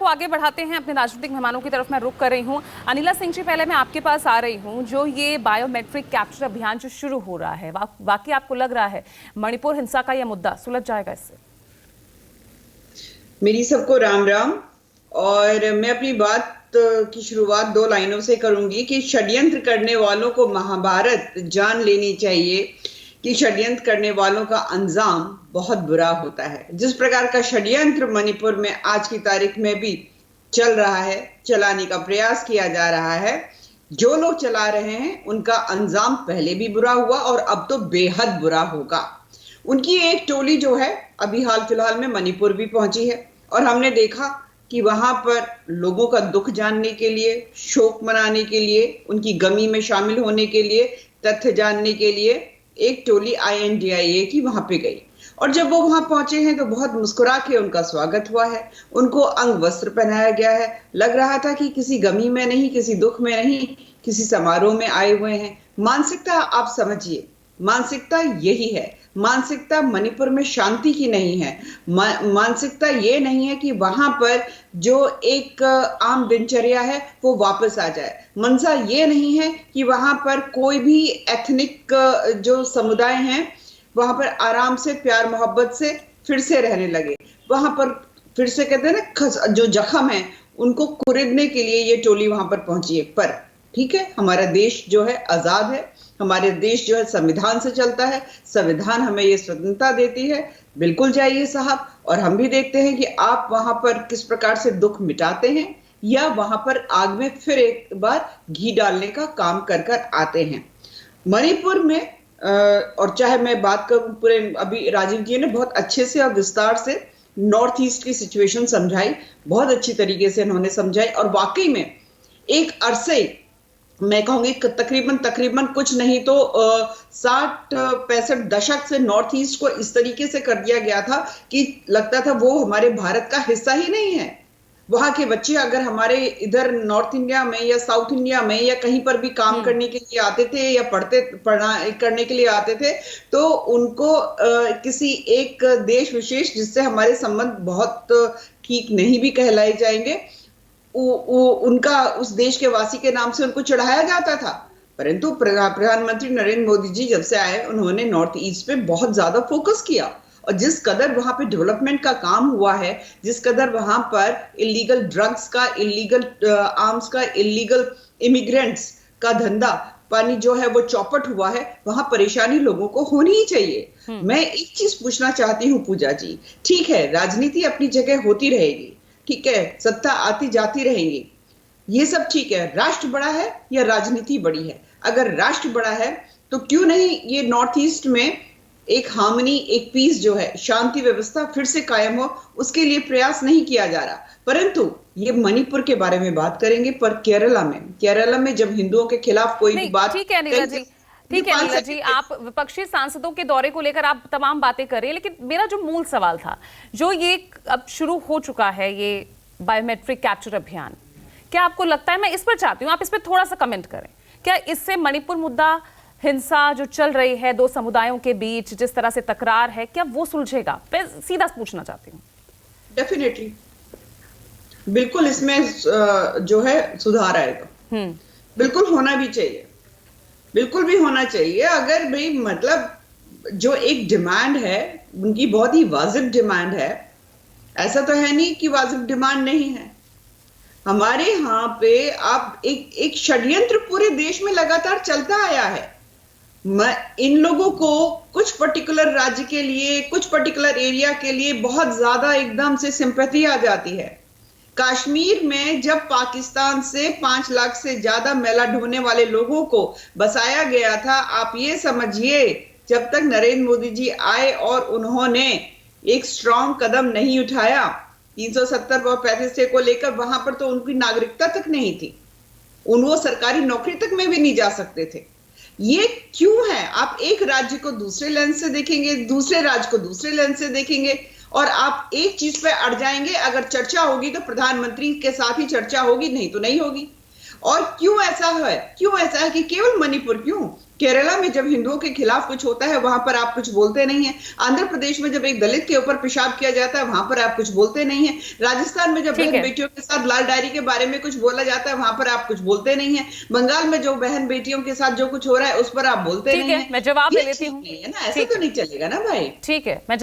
को आगे बढ़ाते हैं, अपने राजनीतिक मेहमानों की तरफ मैं रुख कर रही हूं। अनिला सिंह जी, पहले मैं आपके पास आ रही हूं। जो ये बायोमेट्रिक कैप्चर अभियान जो शुरू हो रहा है, वाकई आपको लग रहा है मणिपुर हिंसा का यह मुद्दा सुलझ जाएगा इससे? मेरी सबको राम राम। और मैं अपनी बात की शुरुआत दो लाइनों से करूंगी कि षड्यंत्र करने वालों को महाभारत जान लेनी चाहिए कि षड्यंत्र करने वालों का अंजाम बहुत बुरा होता है। जिस प्रकार का षड्यंत्र मणिपुर में आज की तारीख में भी चल रहा है, चलाने का प्रयास किया जा रहा है, जो लोग चला रहे हैं उनका अंजाम पहले भी बुरा हुआ और अब तो बेहद बुरा होगा। उनकी एक टोली जो है अभी हाल फिलहाल में मणिपुर भी पहुंची है और हमने देखा कि वहां पर लोगों का दुख जानने के लिए, शोक मनाने के लिए, उनकी गमी में शामिल होने के लिए, तथ्य जानने के लिए एक टोली INDIA की वहां पे गई। और जब वो वहां पहुंचे हैं तो बहुत मुस्कुरा के उनका स्वागत हुआ है, उनको अंग वस्त्र पहनाया गया है। लग रहा था कि किसी गमी में नहीं, किसी दुख में नहीं, किसी समारोह में आए हुए हैं। मानसिकता आप समझिए, मानसिकता यही है। मानसिकता मणिपुर में शांति की नहीं है। मानसिकता ये नहीं है कि वहां पर जो एक आम दिनचर्या है वो वापस आ जाए। मंशा ये नहीं है कि वहां पर कोई भी एथनिक जो समुदाय हैं वहां पर आराम से, प्यार मोहब्बत से फिर से रहने लगे। वहां पर फिर से कहते हैं ना, जो जख्म है उनको कुरेदने के लिए ये टोली वहां पर पहुंची है। पर ठीक है, हमारा देश जो है आजाद है, हमारे देश जो है संविधान से चलता है, संविधान हमें ये स्वतंत्रता देती है। बिल्कुल जाइए साहब, और हम भी देखते हैं कि आप वहां पर किस प्रकार से दुख मिटाते हैं या वहां पर आग में फिर एक बार घी डालने का काम कर कर आते हैं। मणिपुर में और चाहे मैं बात करूं पूरे, अभी राजीव जी ने बहुत अच्छे से और विस्तार से नॉर्थ ईस्ट की सिचुएशन समझाई, बहुत अच्छी तरीके से उन्होंने समझाई। और वाकई में एक अरसे, मैं कहूंगी तकरीबन कुछ नहीं तो 60-65 दशक से नॉर्थ ईस्ट को इस तरीके से कर दिया गया था कि लगता था वो हमारे भारत का हिस्सा ही नहीं है। वहां के बच्चे अगर हमारे इधर नॉर्थ इंडिया में या साउथ इंडिया में या कहीं पर भी काम करने के लिए आते थे या पढ़ाई करने के लिए आते थे, तो उनको किसी एक देश विशेष जिससे हमारे संबंध बहुत ठीक नहीं भी कहलाए जाएंगे, उनका उस देश के वासी के नाम से उनको चढ़ाया जाता था। परंतु प्रधानमंत्री नरेंद्र मोदी जी जब से आए, उन्होंने नॉर्थ ईस्ट पे बहुत ज्यादा फोकस किया। और जिस कदर वहां पे डेवलपमेंट का काम हुआ है, जिस कदर वहां पर इलीगल ड्रग्स का, इलीगल आर्म्स का, इलीगल इमिग्रेंट्स का धंधा पानी जो है वो चौपट हुआ है, वहां परेशानी लोगों को होनी ही चाहिए। मैं एक चीज पूछना चाहती हूँ पूजा जी, ठीक है राजनीति अपनी जगह होती रहेगी, ठीक है सत्ता आती जाती रहेंगी, ये सब ठीक है। राष्ट्र बड़ा है या राजनीति बड़ी है? अगर राष्ट्र बड़ा है तो क्यों नहीं ये नॉर्थ ईस्ट में एक हार्मनी, एक पीस जो है, शांति व्यवस्था फिर से कायम हो, उसके लिए प्रयास नहीं किया जा रहा। परंतु ये मणिपुर के बारे में बात करेंगे, पर केरला में जब हिंदुओं के खिलाफ कोई भी बात, ठीक है अनिला जी, ठीक है अनिला जी, आप विपक्षी सांसदों के दौरे को लेकर आप तमाम बातें कर रहे हैं, लेकिन मेरा जो मूल सवाल था, जो ये अब शुरू हो चुका है ये बायोमेट्रिक कैप्चर अभियान, क्या आपको लगता है, मैं इस पर चाहती हूँ आप इस पर थोड़ा सा कमेंट करें, क्या इससे मणिपुर मुद्दा, हिंसा जो चल रही है दो समुदायों के बीच, जिस तरह से तकरार है, क्या वो सुलझेगा? मैं सीधा पूछना चाहती हूँ। डेफिनेटली, बिल्कुल इसमें जो है सुधार आएगा। बिल्कुल होना भी चाहिए, बिल्कुल भी होना चाहिए। अगर भाई मतलब जो एक डिमांड है उनकी बहुत ही वाजिब डिमांड है, ऐसा तो है नहीं कि वाजिब डिमांड नहीं है। हमारे यहाँ पे आप एक षड्यंत्र पूरे देश में लगातार चलता आया है। इन लोगों को कुछ पर्टिकुलर राज्य के लिए, कुछ पर्टिकुलर एरिया के लिए बहुत ज्यादा एकदम से सिंपैथी आ जाती है। कश्मीर में जब पाकिस्तान से 5 लाख से ज्यादा मैला ढोने वाले लोगों को बसाया गया था, आप ये समझिए जब तक नरेंद्र मोदी जी आए और उन्होंने एक स्ट्रॉन्ग कदम नहीं उठाया 370 और 35 को लेकर, वहां पर तो उनकी नागरिकता तक नहीं थी, वो सरकारी नौकरी तक में भी नहीं जा सकते थे। ये क्यों है? आप एक राज्य को दूसरे लेंस से देखेंगे, दूसरे राज्य को दूसरे लेंस से देखेंगे, और आप एक चीज पे अड़ जाएंगे। अगर चर्चा होगी तो प्रधानमंत्री के साथ ही चर्चा होगी, नहीं तो नहीं होगी। और क्यों ऐसा है कि केवल मणिपुर, क्यों केरला में जब हिंदुओं के खिलाफ कुछ होता है वहां पर आप कुछ बोलते नहीं है, आंध्र प्रदेश में जब एक दलित के ऊपर पेशाब किया जाता है वहां पर आप कुछ बोलते नहीं है, राजस्थान में जब बहन बेटियों के साथ लाल डायरी के बारे में कुछ बोला जाता है वहां पर आप कुछ बोलते नहीं है, बंगाल में जो बहन बेटियों के साथ जो कुछ हो रहा है उस पर आप बोलते नहीं है। मैं जवाब दे लेती हूँ, है ना, ऐसे तो नहीं चलेगा ना भाई। ठीक है, मैं